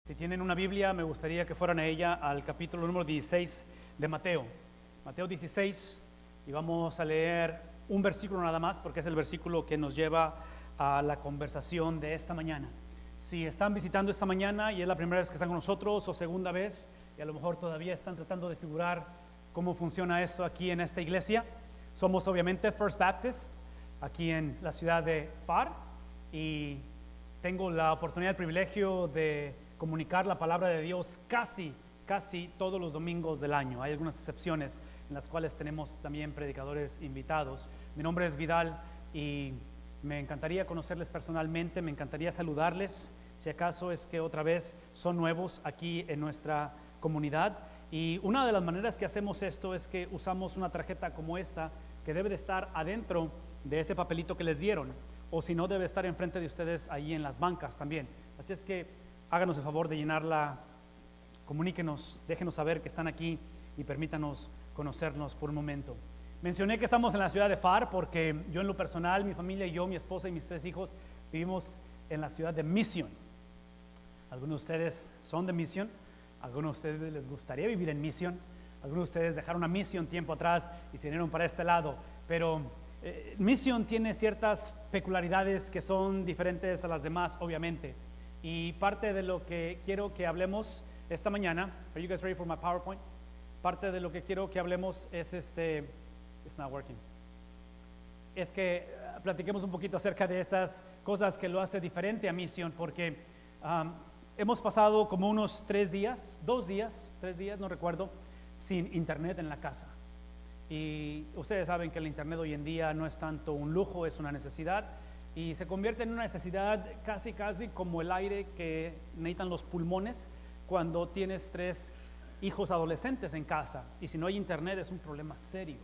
Si tienen una Biblia, me gustaría que fueran a ella al capítulo número 16 de Mateo. Mateo 16, y vamos a leer un versículo nada más, porque es el versículo que nos lleva a la conversación de esta mañana. Si están visitando esta mañana y es la primera vez que están con nosotros o segunda vez, y a lo mejor todavía están tratando de figurar cómo funciona esto aquí en esta iglesia, somos obviamente First Baptist, aquí en la ciudad de Pharr, y tengo la oportunidad, el privilegio de comunicar la palabra de Dios casi todos los domingos del año. Hay algunas excepciones en las cuales tenemos también predicadores invitados. Mi nombre es Vidal y me encantaría conocerles personalmente, me encantaría saludarles, si acaso es que otra vez son nuevos aquí en nuestra comunidad. Y una de las maneras que hacemos esto es que usamos una tarjeta como esta, que debe de estar adentro de ese papelito que les dieron, o si no, debe estar enfrente de ustedes ahí en las bancas también. Así es que háganos el favor de llenarla, comuníquenos, déjenos saber que están aquí y permítanos conocernos por un momento. Mencioné que estamos en la ciudad de Pharr porque yo en lo personal, mi familia y yo, mi esposa y mis 3 hijos, vivimos en la ciudad de Mission. Algunos de ustedes son de Mission, algunos de ustedes les gustaría vivir en Mission, algunos de ustedes dejaron a Mission tiempo atrás y se vinieron para este lado, pero Mission tiene ciertas peculiaridades que son diferentes a las demás, obviamente. Y parte de lo que quiero que hablemos esta mañana, are you guys ready for my PowerPoint? Parte de lo que quiero que hablemos es it's not working. Es que platiquemos un poquito acerca de estas cosas que lo hace diferente a Mission, porque hemos pasado como unos 3 días, 3 días, no recuerdo, sin internet en la casa. Y ustedes saben que el internet hoy en día no es tanto un lujo, es una necesidad. Y se convierte en una necesidad casi como el aire que necesitan los pulmones cuando tienes 3 hijos adolescentes en casa. Y si no hay internet es un problema serio.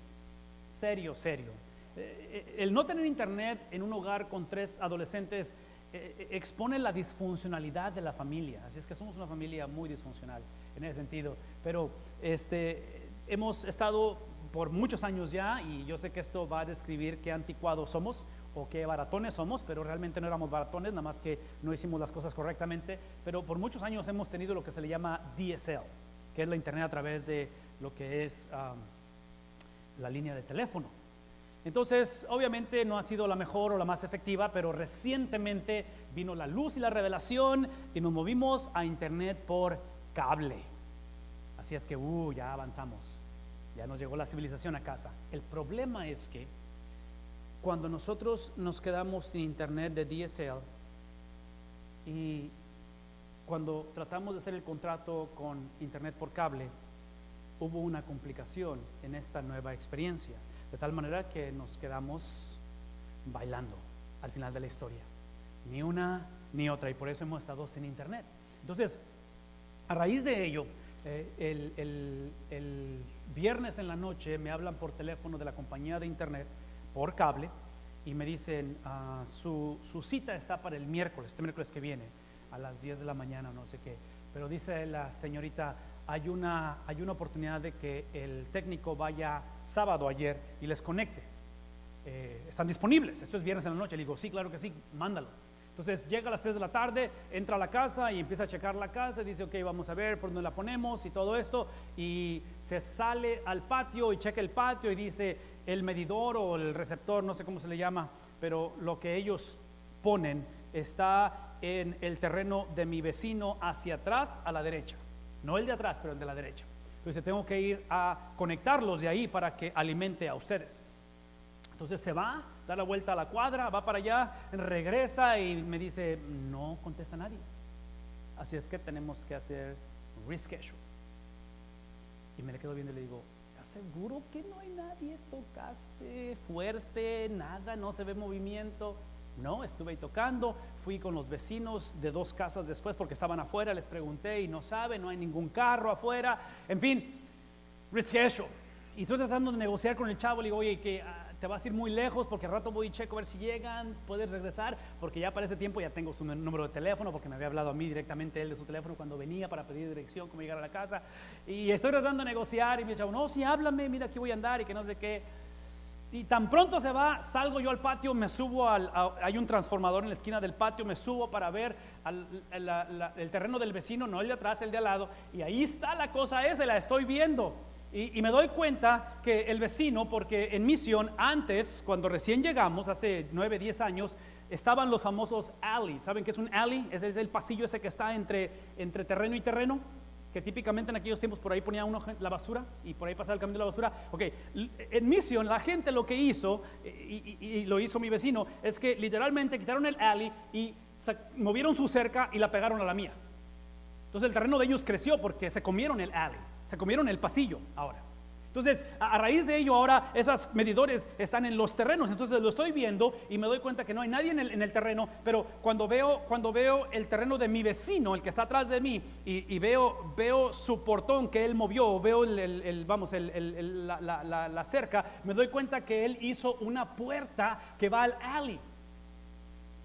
El no tener internet en un hogar con 3 adolescentes expone la disfuncionalidad de la familia. Así es que somos una familia muy disfuncional en ese sentido. Pero hemos estado por muchos años ya, y yo sé que esto va a describir qué anticuados somos o qué baratones somos, pero realmente no éramos baratones, nada más que no hicimos las cosas correctamente. Pero por muchos años hemos tenido lo que se le llama DSL, que es la internet a través de lo que es la línea de teléfono. Entonces, obviamente no ha sido la mejor o la más efectiva, pero recientemente vino la luz y la revelación y nos movimos a internet por cable. Así es que ya avanzamos, ya nos llegó la civilización a casa. El problema es que cuando nosotros nos quedamos sin internet de DSL y cuando tratamos de hacer el contrato con internet por cable, hubo una complicación en esta nueva experiencia, de tal manera que nos quedamos bailando al final de la historia, ni una ni otra, y por eso hemos estado sin internet. Entonces, a raíz de ello, el viernes en la noche me hablan por teléfono de la compañía de internet por cable y me dicen su cita está para el miércoles, este miércoles que viene a las 10 de la mañana o no sé qué, pero dice la señorita, hay una oportunidad de que el técnico vaya sábado ayer y les conecte, están disponibles, esto es viernes en la noche. Le digo, sí, claro que sí, mándalo. Entonces llega a las 3 de la tarde, entra a la casa y empieza a checar la casa y dice, ok, vamos a ver por dónde la ponemos y todo esto, y se sale al patio y checa el patio y dice, el medidor o el receptor, no sé cómo se le llama, pero lo que ellos ponen está en el terreno de mi vecino hacia atrás a la derecha, no el de atrás, pero el de la derecha. Entonces tengo que ir a conectarlos de ahí para que alimente a ustedes. Entonces se va, da la vuelta a la cuadra, va para allá, regresa y me dice, no contesta nadie. Así es que tenemos que hacer reschedule. Y me le quedo viendo y le digo, ¿estás seguro que no hay nadie? ¿Tocaste fuerte? Nada, no se ve movimiento. No, estuve ahí tocando, fui con los vecinos de 2 casas después porque estaban afuera, les pregunté y no saben, no hay ningún carro afuera. En fin, reschedule. Y estoy tratando de negociar con el chavo, le digo, oye, que te vas a ir muy lejos porque al rato voy y checo a ver si llegan, puedes regresar, porque ya para este tiempo ya tengo su número de teléfono, porque me había hablado a mí directamente él de su teléfono cuando venía para pedir dirección, cómo llegar a la casa, y estoy tratando de negociar, y me dice, no, sí, háblame, mira, aquí voy a andar, y que no sé qué. Y tan pronto se va, salgo yo al patio, me subo hay un transformador en la esquina del patio, me subo para ver el terreno del vecino, no el de atrás, el de al lado, y ahí está la cosa esa, la estoy viendo. Y me doy cuenta que el vecino, porque en Misión antes, cuando recién llegamos, hace 9, 10 años, estaban los famosos alleys. ¿Saben qué es un alley? Ese es el pasillo ese que está entre terreno y terreno, que típicamente en aquellos tiempos por ahí ponía uno la basura y por ahí pasaba el camión de la basura. Ok, en Misión la gente lo que hizo, y lo hizo mi vecino, es que literalmente quitaron el alley y movieron su cerca y la pegaron a la mía. Entonces el terreno de ellos creció porque se comieron el alley, se comieron el pasillo ahora. Entonces, a raíz de ello, ahora esos medidores están en los terrenos. Entonces lo estoy viendo y me doy cuenta que no hay nadie en el terreno. Pero cuando veo el terreno de mi vecino, el que está atrás de mí, y veo su portón que él movió, veo la cerca, me doy cuenta que él hizo una puerta que va al alley.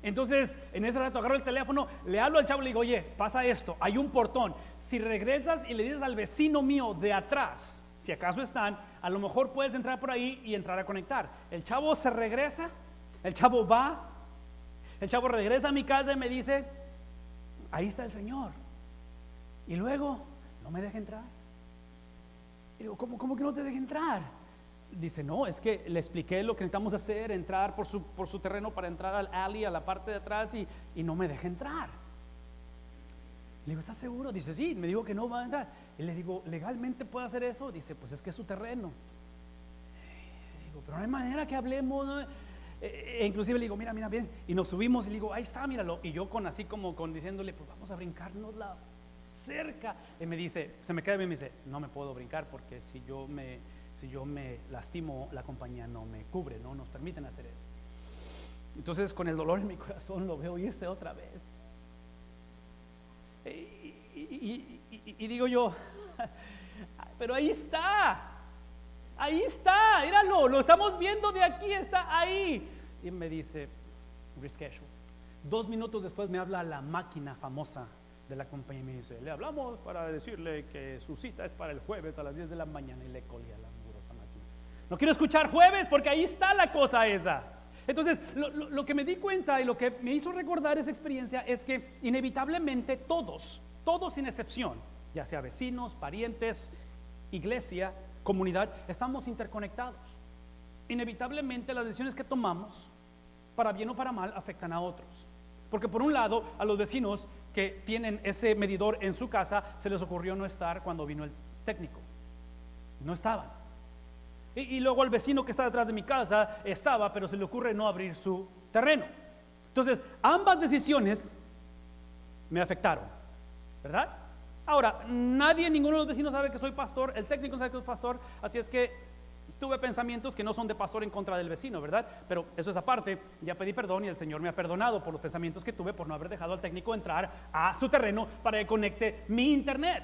Entonces, en ese rato agarro el teléfono, le hablo al chavo y le digo, oye, pasa esto, hay un portón. Si regresas y le dices al vecino mío de atrás, si acaso están, a lo mejor puedes entrar por ahí y entrar a conectar. El chavo se regresa, el chavo regresa a mi casa y me dice, ahí está el Señor. Y luego, no me deja entrar. Y digo, ¿cómo que no te deja entrar? Dice, no, es que le expliqué lo que necesitamos hacer, entrar por su terreno para entrar al alley, a la parte de atrás, y no me deja entrar. Le digo, ¿estás seguro? Dice, sí, me dijo que no va a entrar. Y le digo, ¿legalmente puede hacer eso? Dice, pues es que es su terreno. Le digo, pero no hay manera que hablemos, ¿no? Inclusive le digo, mira bien. Y nos subimos y le digo, ahí está, míralo. Y yo así como diciéndole, pues vamos a brincarnos la cerca. Y me dice, se me queda bien y me dice, no me puedo brincar porque si yo me lastimo, la compañía no me cubre, no nos permiten hacer eso. Entonces, con el dolor en mi corazón, lo veo irse otra vez. Y digo yo, pero ahí está, míralo, lo estamos viendo de aquí, está ahí. Y me dice, reschedule. 2 minutos después me habla la máquina famosa de la compañía y me dice, le hablamos para decirle que su cita es para el jueves a las 10 de la mañana, y le colgué a la mugrosa máquina. No quiero escuchar jueves porque ahí está la cosa esa. Entonces, lo que me di cuenta y lo que me hizo recordar esa experiencia es que inevitablemente todos sin excepción, ya sea vecinos, parientes, iglesia, comunidad, estamos interconectados. Inevitablemente las decisiones que tomamos, para bien o para mal, afectan a otros. Porque por un lado, a los vecinos que tienen ese medidor en su casa, se les ocurrió no estar cuando vino el técnico. No estaban. Y luego al vecino que está detrás de mi casa estaba, pero se le ocurre no abrir su terreno. Entonces, ambas decisiones me afectaron, ¿verdad? Ahora, ninguno de los vecinos sabe que soy pastor, el técnico sabe que soy pastor, así es que tuve pensamientos que no son de pastor en contra del vecino, ¿verdad? Pero eso es aparte, ya pedí perdón y el Señor me ha perdonado por los pensamientos que tuve por no haber dejado al técnico entrar a su terreno para que conecte mi internet.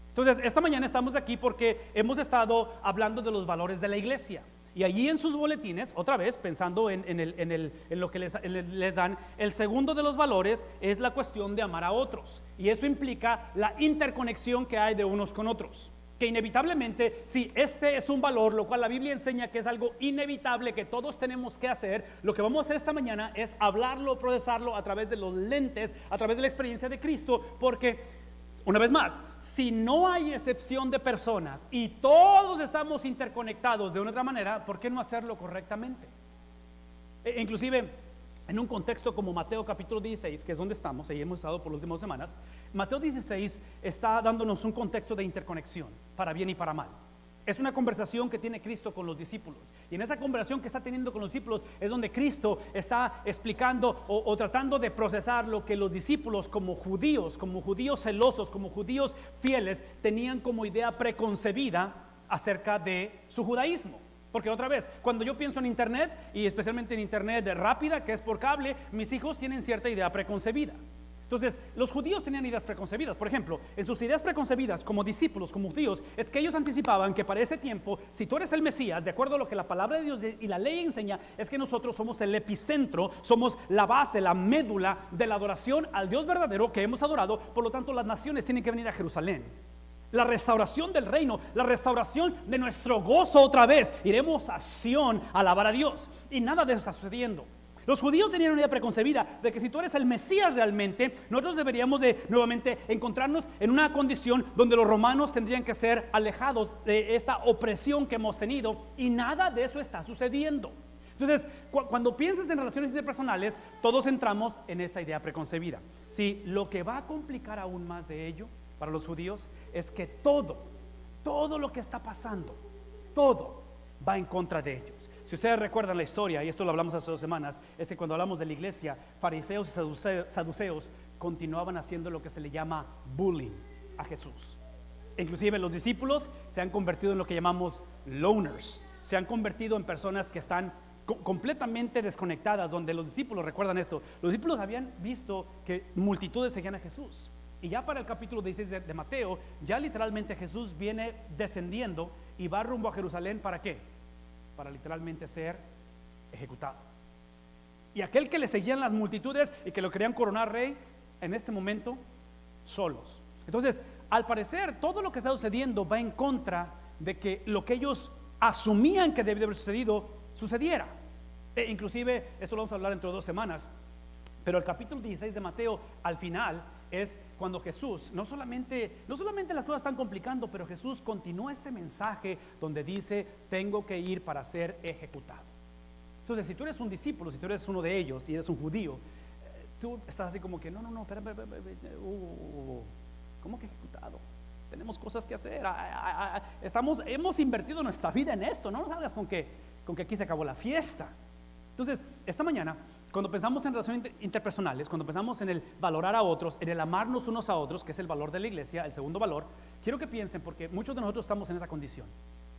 Entonces, esta mañana estamos aquí porque hemos estado hablando de los valores de la iglesia. Y allí en sus boletines, otra vez pensando en lo que les dan, el segundo de los valores es la cuestión de amar a otros. Y eso implica la interconexión que hay de unos con otros. Que inevitablemente, si este es un valor, lo cual la Biblia enseña que es algo inevitable que todos tenemos que hacer, lo que vamos a hacer esta mañana es hablarlo, procesarlo a través de los lentes, a través de la experiencia de Cristo, porque una vez más, si no hay excepción de personas y todos estamos interconectados de una otra manera, ¿por qué no hacerlo correctamente? Inclusive, en un contexto como Mateo capítulo 16, que es donde estamos, ahí hemos estado por las últimas semanas, Mateo 16 está dándonos un contexto de interconexión, para bien y para mal. Es una conversación que tiene Cristo con los discípulos. Y en esa conversación que está teniendo con los discípulos es donde Cristo está explicando o tratando de procesar lo que los discípulos como judíos celosos, como judíos fieles, tenían como idea preconcebida acerca de su judaísmo. Porque otra vez, cuando yo pienso en internet, y especialmente en internet rápida, que es por cable, mis hijos tienen cierta idea preconcebida. Entonces, los judíos tenían ideas preconcebidas. Por ejemplo, en sus ideas preconcebidas como discípulos, como judíos, es que ellos anticipaban que para ese tiempo, si tú eres el Mesías, de acuerdo a lo que la palabra de Dios y la ley enseña, es que nosotros somos el epicentro, somos la base, la médula de la adoración al Dios verdadero que hemos adorado. Por lo tanto, las naciones tienen que venir a Jerusalén. La restauración del reino, la restauración de nuestro gozo otra vez. Iremos a Sión a alabar a Dios. Y nada de eso está sucediendo. Los judíos tenían una idea preconcebida de que si tú eres el Mesías realmente, nosotros deberíamos de nuevamente encontrarnos en una condición donde los romanos tendrían que ser alejados de esta opresión que hemos tenido, y nada de eso está sucediendo. Entonces, cuando piensas en relaciones interpersonales, todos entramos en esta idea preconcebida. Sí, lo que va a complicar aún más de ello para los judíos es que todo lo que está pasando, todo va en contra de ellos. Si ustedes recuerdan la historia, y esto lo hablamos hace 2 semanas, es que cuando hablamos de la iglesia, fariseos y saduceos continuaban haciendo lo que se le llama bullying a Jesús. Inclusive los discípulos se han convertido en lo que llamamos loners, se han convertido en personas que están completamente desconectadas, donde los discípulos, recuerdan esto, los discípulos habían visto que multitudes seguían a Jesús. Y ya para el capítulo 16 de Mateo, ya literalmente Jesús viene descendiendo y va rumbo a Jerusalén. ¿Para qué? Para literalmente ser ejecutado. Y aquel que le seguían las multitudes y que lo querían coronar rey, en este momento, solos. Entonces, al parecer, todo lo que está sucediendo va en contra de que lo que ellos asumían que debía haber sucedido, sucediera. Inclusive, esto lo vamos a hablar dentro de 2 semanas, pero el capítulo 16 de Mateo, al final, es cuando Jesús, no solamente las cosas están complicando, pero Jesús continúa este mensaje donde dice: tengo que ir para ser ejecutado. Entonces, si tú eres un discípulo, si tú eres uno de ellos y eres un judío, tú estás así como que no, espera, ¿cómo que ejecutado? Tenemos cosas que hacer, hemos invertido nuestra vida en esto, no nos salgas con que aquí se acabó la fiesta. Entonces, esta mañana, cuando pensamos en relaciones interpersonales, cuando pensamos en el valorar a otros, en el amarnos unos a otros, que es el valor de la iglesia, el segundo valor, quiero que piensen, porque muchos de nosotros estamos en esa condición.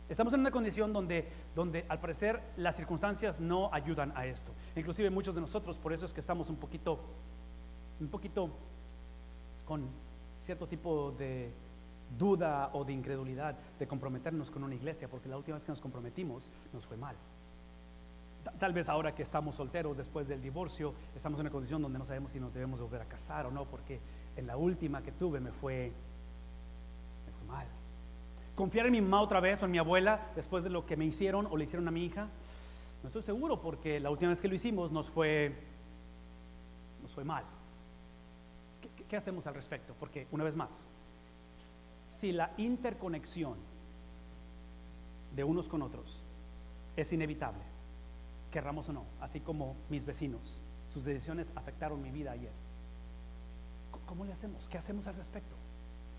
Estamos en una condición donde al parecer las circunstancias no ayudan a esto. Inclusive muchos de nosotros, por eso es que estamos un poquito con cierto tipo de duda o de incredulidad de comprometernos con una iglesia, porque la última vez que nos comprometimos nos fue mal. Tal vez ahora que estamos solteros después del divorcio, estamos en una condición donde no sabemos si nos debemos volver a casar o no, porque en la última que tuve me fue mal. Confiar en mi mamá otra vez o en mi abuela después de lo que me hicieron o le hicieron a mi hija, no estoy seguro, porque la última vez que lo hicimos nos fue mal. ¿Qué hacemos al respecto? Porque una vez más, si la interconexión de unos con otros es inevitable, querramos o no, así como mis vecinos, sus decisiones afectaron mi vida ayer, ¿cómo le hacemos? ¿Qué hacemos al respecto?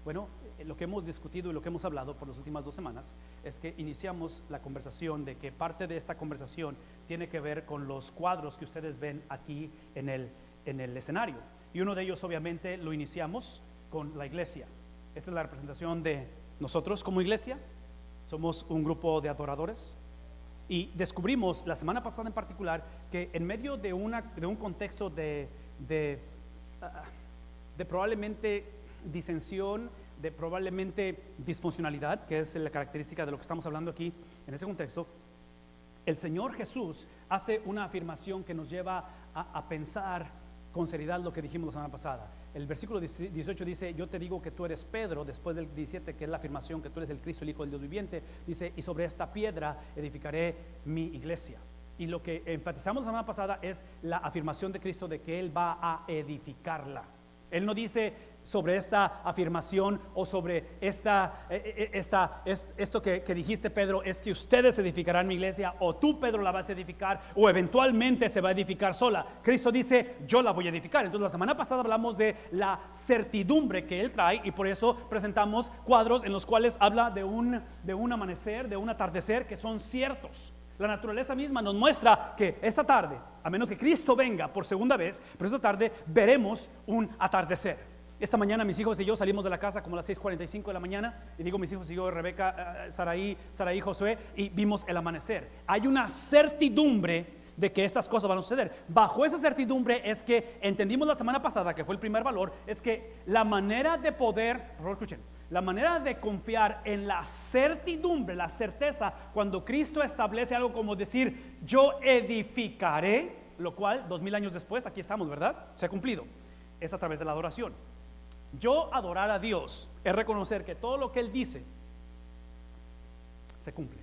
Bueno, lo que hemos discutido y lo que hemos hablado por las últimas 2 semanas es que iniciamos la conversación de que parte de esta conversación tiene que ver con los cuadros que ustedes ven aquí en el escenario, y uno de ellos obviamente lo iniciamos con la iglesia. Esta es la representación de nosotros como iglesia. Somos un grupo de adoradores. Y descubrimos la semana pasada en particular que en medio de un contexto de probablemente disensión, de probablemente disfuncionalidad, que es la característica de lo que estamos hablando aquí en ese contexto, el Señor Jesús hace una afirmación que nos lleva a pensar con seriedad lo que dijimos la semana pasada. El versículo 18 dice: yo te digo que tú eres Pedro. Después del 17, que es la afirmación que tú eres el Cristo, el Hijo del Dios viviente, dice: y sobre esta piedra edificaré mi iglesia. Y lo que enfatizamos la semana pasada es la afirmación de Cristo de que Él va a edificarla. Él no dice sobre esta afirmación o sobre esto que dijiste, Pedro, es que ustedes edificarán mi iglesia, o tú, Pedro, la vas a edificar, o eventualmente se va a edificar sola. Cristo dice: yo la voy a edificar. Entonces la semana pasada hablamos de la certidumbre que Él trae, y por eso presentamos cuadros en los cuales habla de un amanecer, de un atardecer, que son ciertos. La naturaleza misma nos muestra que esta tarde, a menos que Cristo venga por segunda vez, pero esta tarde veremos un atardecer. Esta mañana mis hijos y yo salimos de la casa como a las 6:45 de la mañana, y digo mis hijos y yo, Rebeca, Saraí, Josué, y vimos el amanecer. Hay una certidumbre de que estas cosas van a suceder. Bajo esa certidumbre es que entendimos la semana pasada, que fue el primer valor, es que la manera de poder, por favor escuchen, la manera de confiar en la certidumbre, la certeza, cuando Cristo establece algo como decir: yo edificaré, lo cual 2000 años después, aquí estamos, ¿verdad? Se ha cumplido. Es a través de la adoración. Yo adorar a Dios es reconocer que todo lo que Él dice se cumple.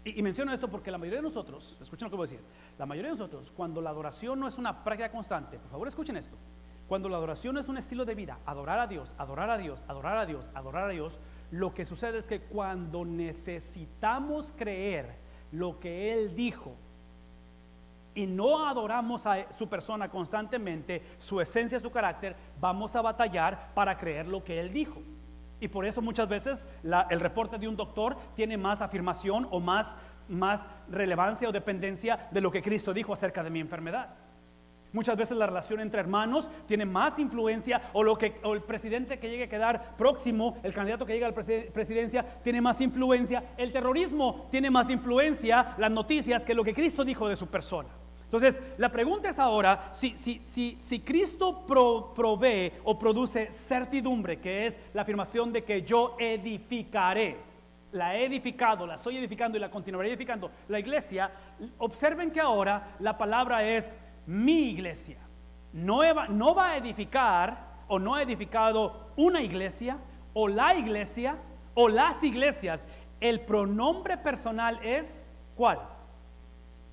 Y menciono esto porque la mayoría de nosotros, escuchen lo que voy a decir, la mayoría de nosotros, cuando la adoración no es una práctica constante, por favor escuchen esto, cuando la adoración no es un estilo de vida, adorar a Dios, adorar a Dios, adorar a Dios, adorar a Dios, lo que sucede es que cuando necesitamos creer lo que Él dijo y no adoramos a su persona constantemente, su esencia, su carácter, vamos a batallar para creer lo que Él dijo. Y por eso muchas veces el reporte de un doctor tiene más afirmación o más relevancia o dependencia de lo que Cristo dijo acerca de mi enfermedad. Muchas veces la relación entre hermanos tiene más influencia, o el presidente que llegue a quedar próximo, el candidato que llegue a la presidencia tiene más influencia, el terrorismo tiene más influencia, las noticias, que lo que Cristo dijo de su persona. Entonces, la pregunta es ahora, si Cristo provee o produce certidumbre, que es la afirmación de que yo edificaré, la he edificado, la estoy edificando y la continuaré edificando, la iglesia, observen que ahora la palabra es mi iglesia. No va a edificar, o no ha edificado una iglesia, o la iglesia, o las iglesias. El pronombre personal es, ¿cuál?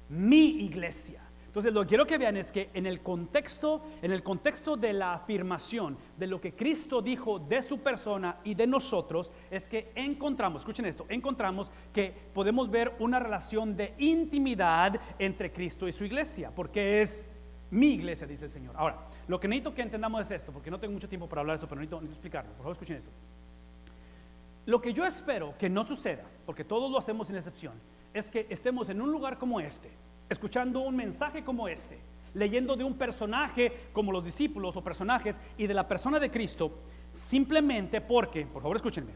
Mi iglesia. Entonces lo que quiero que vean es que en el contexto de la afirmación de lo que Cristo dijo de su persona y de nosotros, es que encontramos, escuchen esto, encontramos que podemos ver una relación de intimidad entre Cristo y su iglesia, porque es mi iglesia, dice el Señor. Ahora, lo que necesito que entendamos es esto, porque no tengo mucho tiempo para hablar de esto, pero necesito explicarlo. Por favor, escuchen esto. Lo que yo espero que no suceda, porque todos lo hacemos sin excepción, es que estemos en un lugar como este, escuchando un mensaje como este, leyendo de un personaje como los discípulos o personajes, y de la persona de Cristo, simplemente porque, por favor escúchenme,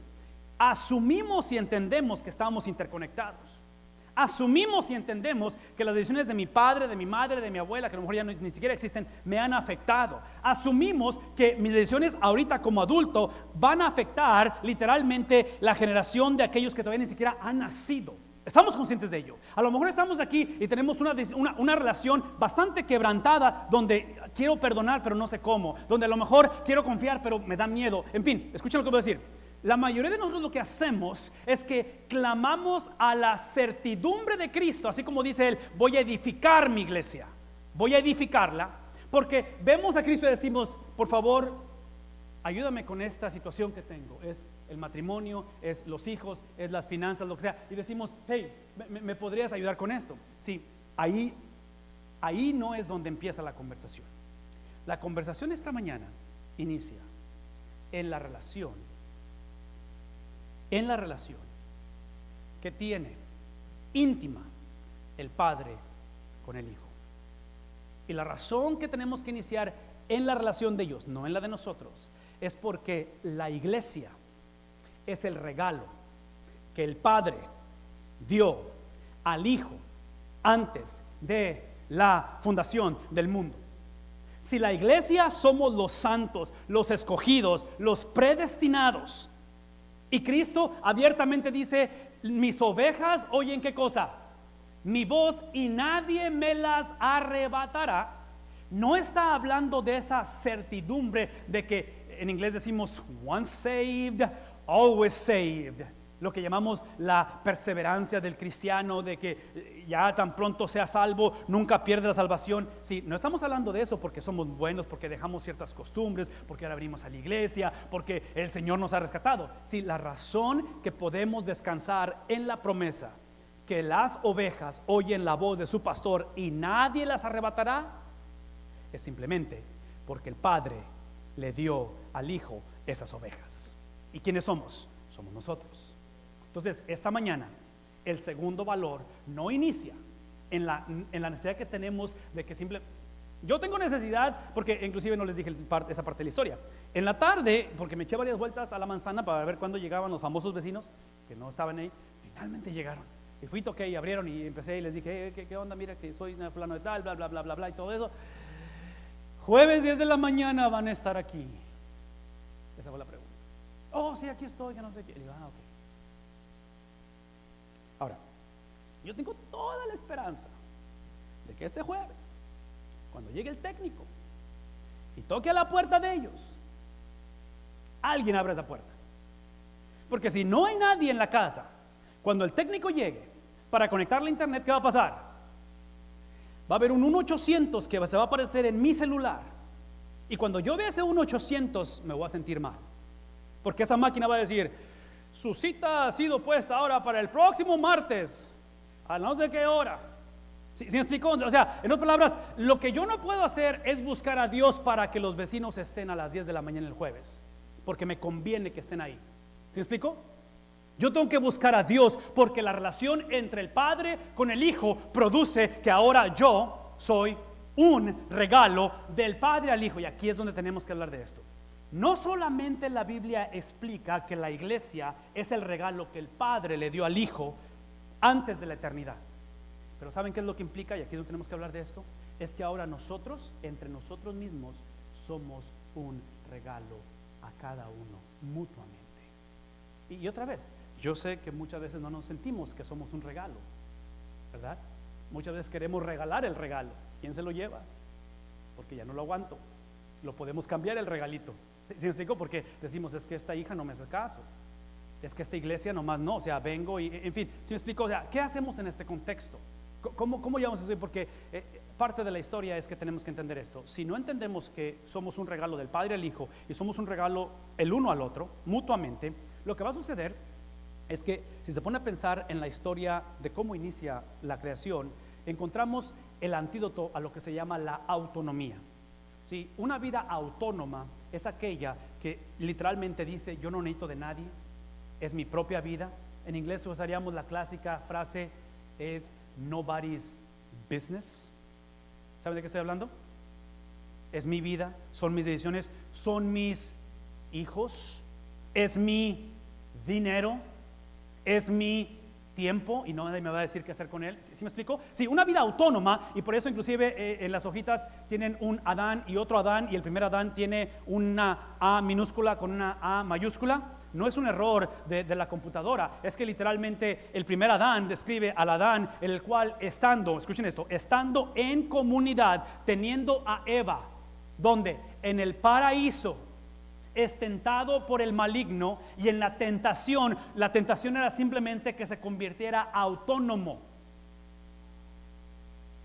asumimos y entendemos que estamos interconectados. Asumimos y entendemos que las decisiones de mi padre, de mi madre, de mi abuela, que a lo mejor ya ni siquiera existen, me han afectado. Asumimos que mis decisiones ahorita como adulto van a afectar literalmente la generación de aquellos que todavía ni siquiera han nacido. Estamos conscientes de ello. A lo mejor estamos aquí y tenemos una relación bastante quebrantada, donde quiero perdonar pero no sé cómo, donde a lo mejor quiero confiar pero me da miedo. En fin, escuchen lo que voy a decir. La mayoría de nosotros lo que hacemos es que clamamos a la certidumbre de Cristo, así como dice Él: voy a edificar mi iglesia, voy a edificarla, porque vemos a Cristo y decimos: por favor, ayúdame con esta situación que tengo. Es el matrimonio, es los hijos, es las finanzas, lo que sea. Y decimos: hey, ¿me podrías ayudar con esto? Sí, ahí no es donde empieza la conversación. La conversación esta mañana inicia en la relación que tiene íntima el Padre con el Hijo. Y la razón que tenemos que iniciar en la relación de ellos, no en la de nosotros, es porque la iglesia es el regalo que el Padre dio al Hijo antes de la fundación del mundo. Si la iglesia somos los santos, los escogidos, los predestinados, y Cristo abiertamente dice: mis ovejas oyen ¿qué cosa? Mi voz, y nadie me las arrebatará. No está hablando de esa certidumbre de que en inglés decimos once saved, always saved, lo que llamamos la perseverancia del cristiano, de que ya tan pronto sea salvo, nunca pierde la salvación. Sí, no estamos hablando de eso porque somos buenos, porque dejamos ciertas costumbres, porque ahora abrimos a la iglesia, porque el Señor nos ha rescatado. Sí, la razón que podemos descansar en la promesa que las ovejas oyen la voz de su pastor y nadie las arrebatará, es simplemente porque el Padre le dio al Hijo esas ovejas. ¿Y quiénes somos? Somos nosotros. Entonces, esta mañana, el segundo valor no inicia en la necesidad que tenemos de que yo tengo necesidad, porque inclusive no les dije esa parte de la historia. En la tarde, porque me eché varias vueltas a la manzana para ver cuándo llegaban los famosos vecinos que no estaban ahí, finalmente llegaron. Y fui, toqué y abrieron y empecé y les dije: ¿qué onda? Mira que soy fulano de tal, bla, bla, bla, bla, bla, y todo eso. Jueves 10 de la mañana van a estar aquí. Esa fue la pregunta. Oh, sí, aquí estoy, que no sé qué. Y digo: ok. Ahora, yo tengo toda la esperanza de que este jueves, cuando llegue el técnico y toque a la puerta de ellos, alguien abra esa puerta. Porque si no hay nadie en la casa, cuando el técnico llegue para conectar la internet, ¿qué va a pasar? Va a haber un 1-800 que se va a aparecer en mi celular. Y cuando yo vea ese 1-800 me voy a sentir mal. Porque esa máquina va a decir, su cita ha sido puesta ahora para el próximo martes, a no sé qué hora. ¿Sí me explicó? O sea, en otras palabras, lo que yo no puedo hacer es buscar a Dios para que los vecinos estén a las 10 de la mañana el jueves, porque me conviene que estén ahí. ¿Sí me explicó? Yo tengo que buscar a Dios porque la relación entre el Padre con el Hijo produce que ahora yo soy un regalo del Padre al Hijo. Y aquí es donde tenemos que hablar de esto. No solamente la Biblia explica que la iglesia es el regalo que el Padre le dio al Hijo antes de la eternidad, pero ¿saben qué es lo que implica? Y aquí no tenemos que hablar de esto. Es que ahora nosotros, entre nosotros mismos, somos un regalo a cada uno mutuamente. Y otra vez, yo sé que muchas veces no nos sentimos que somos un regalo, ¿verdad? Muchas veces queremos regalar el regalo. ¿Quién se lo lleva? Porque ya no lo aguanto. Lo podemos cambiar el regalito. ¿Sí me explico? Porque decimos, es que esta hija no me hace caso, es que esta iglesia nomás no, o sea, vengo y, en fin, ¿sí me explico? O sea, ¿qué hacemos en este contexto? ¿Cómo llevamos eso? Porque parte de la historia es que tenemos que entender esto. Si no entendemos que somos un regalo del Padre al Hijo y somos un regalo el uno al otro, mutuamente, lo que va a suceder es que si se pone a pensar en la historia de cómo inicia la creación, encontramos el antídoto a lo que se llama la autonomía. ¿Sí? Una vida autónoma es aquella que literalmente dice, yo no necesito de nadie, es mi propia vida. En inglés usaríamos la clásica frase, es nobody's business. ¿Saben de qué estoy hablando? Es mi vida, son mis decisiones, son mis hijos, es mi dinero, es mi tiempo y no nadie me va a decir qué hacer con él. ¿Sí me explico? Sí, una vida autónoma, y por eso inclusive en las hojitas tienen un Adán y otro Adán, y el primer Adán tiene una A minúscula con una A mayúscula. No es un error de la computadora, es que literalmente el primer Adán describe al Adán en el cual estando, escuchen esto, estando en comunidad, teniendo a Eva, ¿dónde? En el paraíso, es tentado por el maligno, y en la tentación era simplemente que se convirtiera autónomo.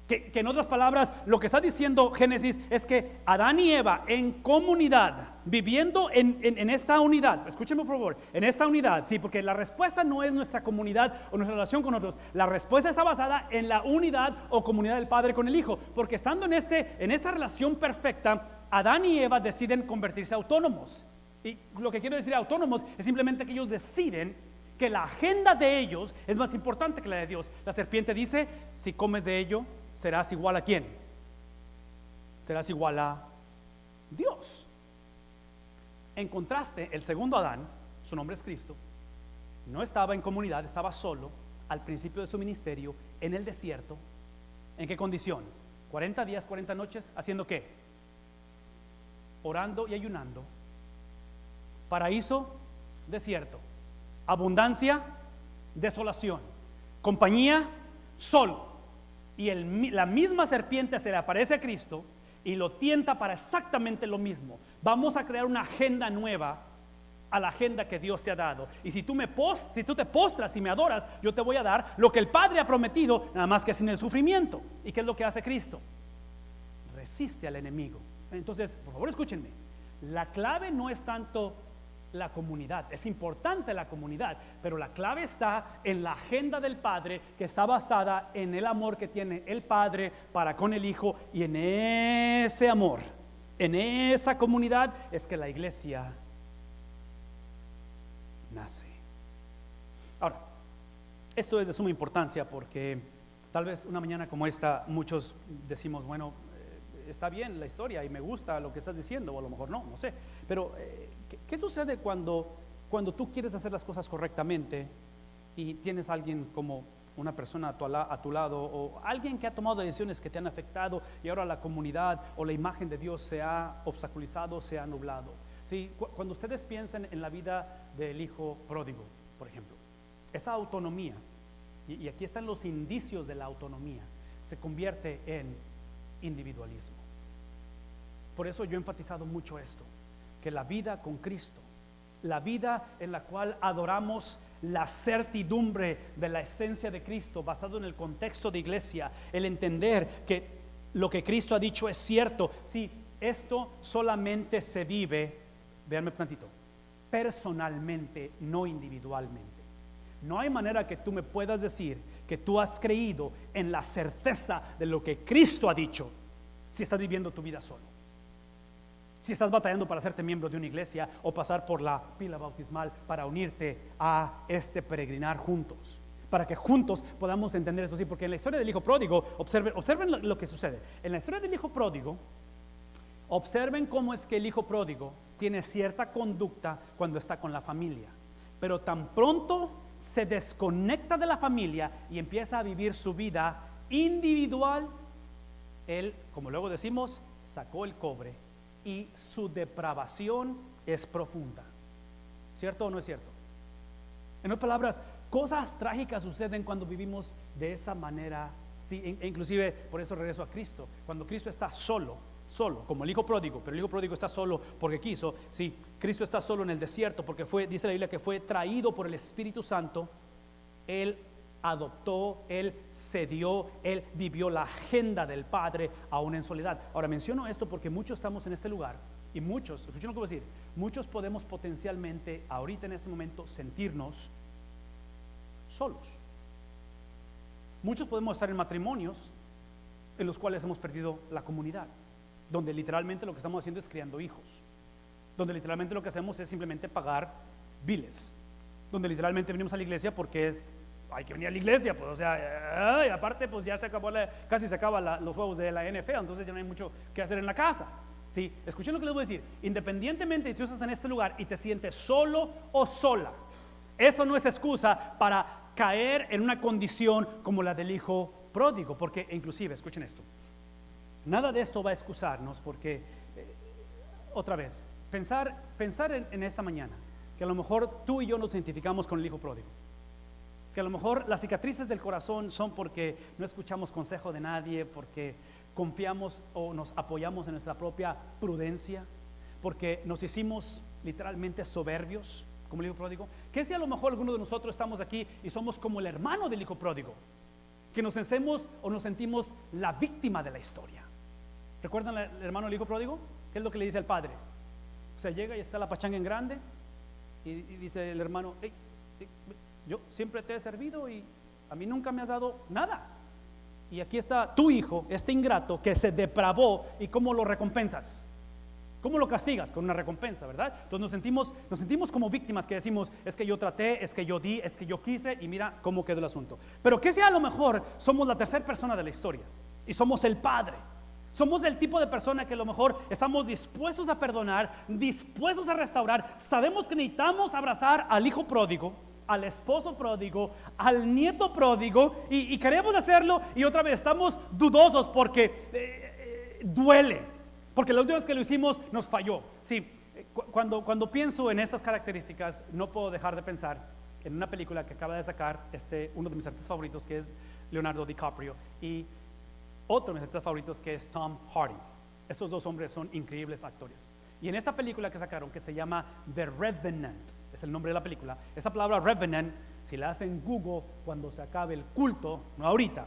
Que en otras palabras, lo que está diciendo Génesis es que Adán y Eva en comunidad, viviendo en esta unidad, escúchenme por favor, en esta unidad, sí, porque la respuesta no es nuestra comunidad o nuestra relación con otros, la respuesta está basada en la unidad o comunidad del Padre con el Hijo, porque estando en esta relación perfecta, Adán y Eva deciden convertirse autónomos. Y lo que quiero decir autónomos es simplemente que ellos deciden que la agenda de ellos es más importante que la de Dios. La serpiente dice, si comes de ello, serás igual a ¿quién? Serás igual a Dios. En contraste, el segundo Adán, su nombre es Cristo, no estaba en comunidad, estaba solo al principio de su ministerio en el desierto. ¿En qué condición? 40 días, 40 noches, ¿haciendo qué? Orando y ayunando. Paraíso, desierto. Abundancia, desolación. Compañía, solo. Y la misma serpiente se le aparece a Cristo y lo tienta para exactamente lo mismo. Vamos a crear una agenda nueva a la agenda que Dios te ha dado. Y si tú te postras y me adoras, yo te voy a dar lo que el Padre ha prometido, nada más que sin el sufrimiento. ¿Y qué es lo que hace Cristo? Resiste al enemigo. Entonces, por favor, escúchenme. La clave no es tanto la comunidad, es importante la comunidad, pero la clave está en la agenda del Padre, que está basada en el amor que tiene el Padre para con el Hijo, y en ese amor, en esa comunidad es que la iglesia nace. Ahora, esto es de suma importancia porque tal vez una mañana como esta muchos decimos, bueno, está bien la historia y me gusta lo que estás diciendo, o a lo mejor no sé, pero ¿qué sucede cuando tú quieres hacer las cosas correctamente y tienes a alguien como una persona a tu lado, o alguien que ha tomado decisiones que te han afectado y ahora la comunidad o la imagen de Dios se ha obstaculizado, se ha nublado? ¿Sí? Cuando ustedes piensan en la vida del hijo pródigo, por ejemplo, esa autonomía, y aquí están los indicios de la autonomía, se convierte en individualismo. Por eso yo he enfatizado mucho esto, que la vida con Cristo La vida en la cual adoramos la certidumbre de la esencia de Cristo, basado en el contexto de iglesia, el entender que lo que Cristo ha dicho es cierto. Sí, esto solamente se vive, véanme tantito, personalmente, no individualmente. No hay manera que tú me puedas decir que tú has creído en la certeza de lo que Cristo ha dicho si estás viviendo tu vida solo. Si estás batallando para hacerte miembro de una iglesia o pasar por la pila bautismal para unirte a este peregrinar juntos, para que juntos podamos entender eso. Sí, porque en la historia del hijo pródigo, observen lo que sucede. En la historia del hijo pródigo, observen cómo es que el hijo pródigo tiene cierta conducta cuando está con la familia, pero tan pronto se desconecta de la familia y empieza a vivir su vida individual, él, como luego decimos, sacó el cobre y su depravación es profunda. ¿Cierto o no es cierto? En otras palabras, cosas trágicas suceden cuando vivimos de esa manera. Sí, inclusive por eso regreso a Cristo. Cuando Cristo está solo, como el hijo pródigo, pero el hijo pródigo está solo porque quiso. Sí, Cristo está solo en el desierto porque dice la Biblia que fue traído por el Espíritu Santo. Él adoptó, él cedió, él vivió la agenda del Padre aún en soledad. Ahora menciono esto porque muchos estamos en este lugar y muchos, escuchen lo que voy a decir, muchos podemos potencialmente ahorita en este momento sentirnos solos. Muchos podemos estar en matrimonios en los cuales hemos perdido la comunidad, donde literalmente lo que estamos haciendo es criando hijos, donde literalmente lo que hacemos es simplemente pagar biles, donde literalmente venimos a la iglesia porque hay que venir a la iglesia, pues, o sea, y aparte pues ya se acabó casi se acaban los juegos de la NFL, entonces ya no hay mucho que hacer en la casa. Sí, escuchen lo que les voy a decir. Independientemente de que tú estás en este lugar y te sientes solo o sola, eso no es excusa para caer en una condición como la del hijo pródigo, porque inclusive, escuchen esto, nada de esto va a excusarnos porque, otra vez, pensar en esta mañana que a lo mejor tú y yo nos identificamos con el hijo pródigo, que a lo mejor las cicatrices del corazón son porque no escuchamos consejo de nadie, porque confiamos o nos apoyamos en nuestra propia prudencia, porque nos hicimos literalmente soberbios como el hijo pródigo. ¿Qué si a lo mejor alguno de nosotros estamos aquí y somos como el hermano del hijo pródigo, que nos sentimos o nos sentimos la víctima de la historia? ¿Recuerdan el hermano del hijo pródigo? ¿Qué es lo que le dice al padre? O sea, llega y está la pachanga en grande y dice el hermano: hey, yo siempre te he servido y a mí nunca me has dado nada, y aquí está tu hijo, este ingrato que se depravó, y ¿cómo lo recompensas? ¿Cómo lo castigas? Con una recompensa, ¿verdad? Entonces nos sentimos como víctimas, que decimos: es que yo traté, es que yo di, es que yo quise, y mira cómo quedó el asunto. Pero que sea, a lo mejor somos la tercera persona de la historia y somos el padre. Somos el tipo de persona que a lo mejor estamos dispuestos a perdonar, dispuestos a restaurar. Sabemos que necesitamos abrazar al hijo pródigo, al esposo pródigo, al nieto pródigo, y queremos hacerlo, y otra vez estamos dudosos porque duele, porque la última vez que lo hicimos nos falló. Sí, cuando pienso en estas características, no puedo dejar de pensar en una película que acaba de sacar uno de mis artistas favoritos, que es Leonardo DiCaprio, y otro de mis artistas favoritos, que es Tom Hardy. Estos dos hombres son increíbles actores. Y en esta película que sacaron, que se llama The Revenant, es el nombre de la película. Esa palabra Revenant, si la hacen Google cuando se acabe el culto, no ahorita,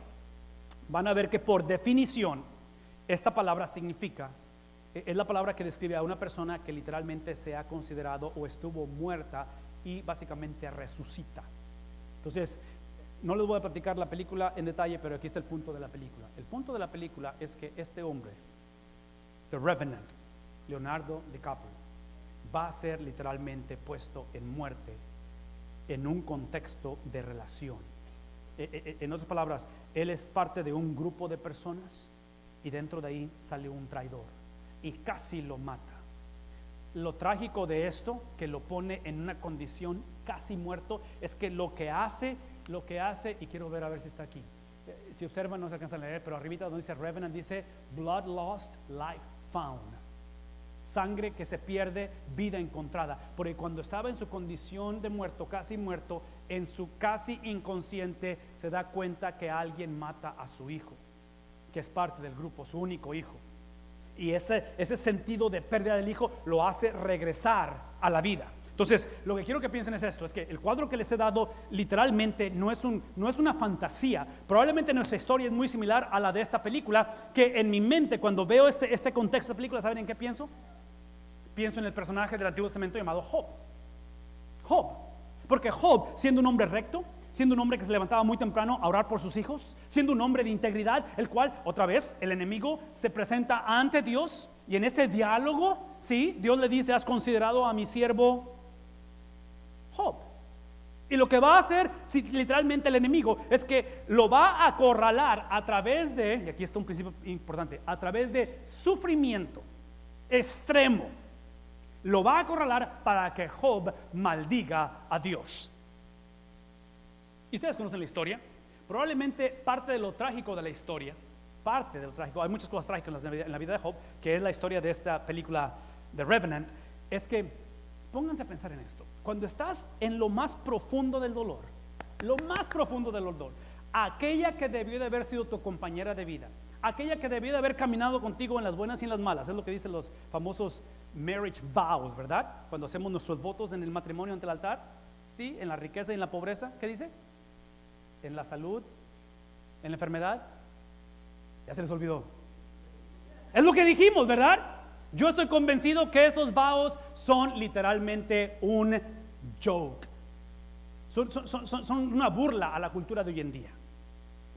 van a ver que por definición esta palabra significa, es la palabra que describe a una persona que literalmente se ha considerado o estuvo muerta y básicamente resucita. Entonces, no les voy a platicar la película en detalle, pero aquí está el punto de la película. El punto de la película es que este hombre, The Revenant, Leonardo DiCaprio, va a ser literalmente puesto en muerte en un contexto de relación. En otras palabras, él es parte de un grupo de personas y dentro de ahí sale un traidor y casi lo mata. Lo trágico de esto, que lo pone en una condición casi muerto, es que lo que hace, y quiero ver a ver si está aquí, si observan no se alcanza a leer, pero arribita donde dice Revenant dice blood lost, life found. Sangre que se pierde, vida encontrada. Porque cuando estaba en su condición de muerto, casi muerto, en su casi inconsciente, se da cuenta que alguien mata a su hijo, que es parte del grupo, su único hijo. Y ese sentido de pérdida del hijo lo hace regresar a la vida. Entonces, lo que quiero que piensen es esto, es que el cuadro que les he dado literalmente no es una fantasía. Probablemente nuestra historia es muy similar a la de esta película, que en mi mente cuando veo este contexto de película, ¿saben en qué pienso? Pienso en el personaje del Antiguo Testamento llamado Job. Job, porque Job, siendo un hombre recto, siendo un hombre que se levantaba muy temprano a orar por sus hijos, siendo un hombre de integridad, el cual, otra vez, el enemigo se presenta ante Dios, y en este diálogo, sí, Dios le dice: ¿has considerado a mi siervo Job? Y lo que va a hacer, sí, literalmente el enemigo, es que lo va a acorralar a través de, y aquí está un principio importante, a través de sufrimiento extremo. Lo va a acorralar para que Job maldiga a Dios. ¿Y ustedes conocen la historia? Probablemente parte de lo trágico de la historia, parte de lo trágico, hay muchas cosas trágicas en la vida de Job, que es la historia de esta película The Revenant, es que, pónganse a pensar en esto, cuando estás en lo más profundo del dolor, aquella que debió de haber sido tu compañera de vida, aquella que debió de haber caminado contigo en las buenas y en las malas, es lo que dicen los famosos marriage vows, ¿verdad? Cuando hacemos nuestros votos en el matrimonio ante el altar, ¿sí? En la riqueza y en la pobreza, ¿qué dice? En la salud, en la enfermedad, ya se les olvidó. Es lo que dijimos, ¿verdad? Yo estoy convencido que esos vows son literalmente un joke. Son una burla a la cultura de hoy en día.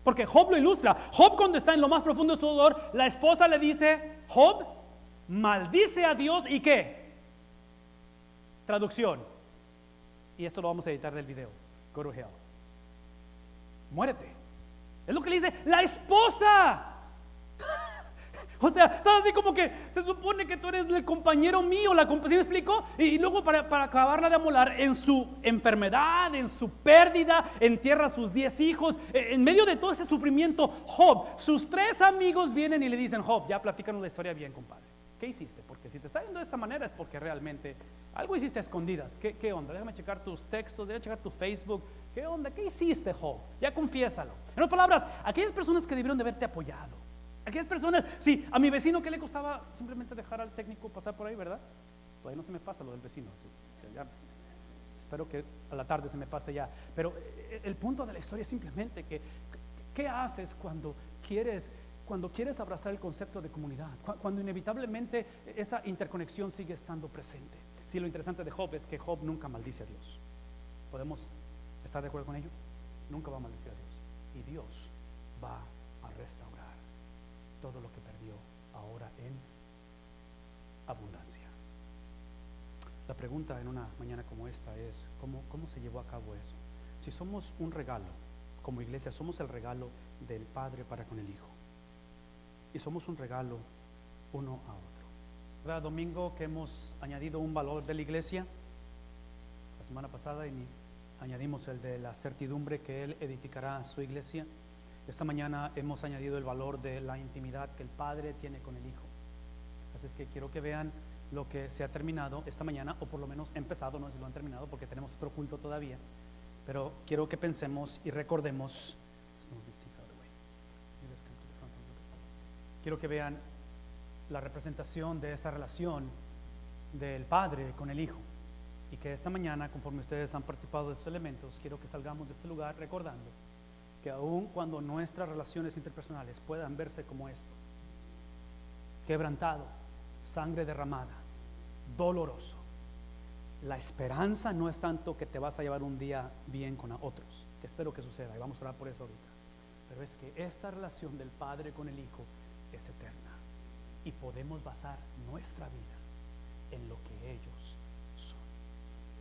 Porque Job lo ilustra. Job, cuando está en lo más profundo de su dolor, la esposa le dice: Job, maldice a Dios y ¿qué? Traducción. Y esto lo vamos a editar del video. Go to hell. Muérete. Es lo que le dice la esposa. O sea, estás así como que se supone que tú eres el compañero mío, ¿sí me explico? Y luego para acabarla de amolar, en su enfermedad, en su pérdida, entierra a sus 10 hijos. En medio de todo ese sufrimiento, Job, sus 3 amigos vienen y le dicen: Job, ya platícanos la historia bien, compadre. ¿Qué hiciste? Porque si te está yendo de esta manera es porque realmente algo hiciste a escondidas. ¿Qué onda? Déjame checar tus textos, déjame checar tu Facebook. ¿Qué onda? ¿Qué hiciste, Job? Ya confiésalo. En otras palabras, aquellas personas que debieron de haberte apoyado, aquellas personas, sí, a mi vecino, ¿qué le costaba simplemente dejar al técnico pasar por ahí, verdad? Todavía no se me pasa lo del vecino, sí, ya, espero que a la tarde se me pase ya. Pero el punto de la historia es simplemente que ¿qué haces cuando quieres abrazar el concepto de comunidad? Cuando inevitablemente esa interconexión sigue estando presente. Sí, lo interesante de Job es que Job nunca maldice a Dios. ¿Podemos estar de acuerdo con ello? Nunca va a maldecir a Dios. Y Dios va a restaurar todo lo que perdió ahora en abundancia. La pregunta en una mañana como esta es: ¿cómo se llevó a cabo eso? Si somos un regalo, como iglesia, somos el regalo del Padre para con el Hijo. Y somos un regalo uno a otro. Cada domingo que hemos añadido un valor de la iglesia, la semana pasada añadimos el de la certidumbre que Él edificará a su iglesia. Esta mañana hemos añadido el valor de la intimidad que el Padre tiene con el Hijo. Así es que quiero que vean lo que se ha terminado esta mañana, o por lo menos empezado, no sé si lo han terminado porque tenemos otro culto todavía, pero quiero que pensemos y recordemos. Quiero que vean la representación de esa relación del Padre con el Hijo, y que esta mañana, conforme ustedes han participado de estos elementos, quiero que salgamos de este lugar recordando que aun cuando nuestras relaciones interpersonales puedan verse como esto, quebrantado, sangre derramada, doloroso, la esperanza no es tanto que te vas a llevar un día bien con otros, que espero que suceda y vamos a orar por eso ahorita, pero es que esta relación del Padre con el Hijo es eterna y podemos basar nuestra vida en lo que ellos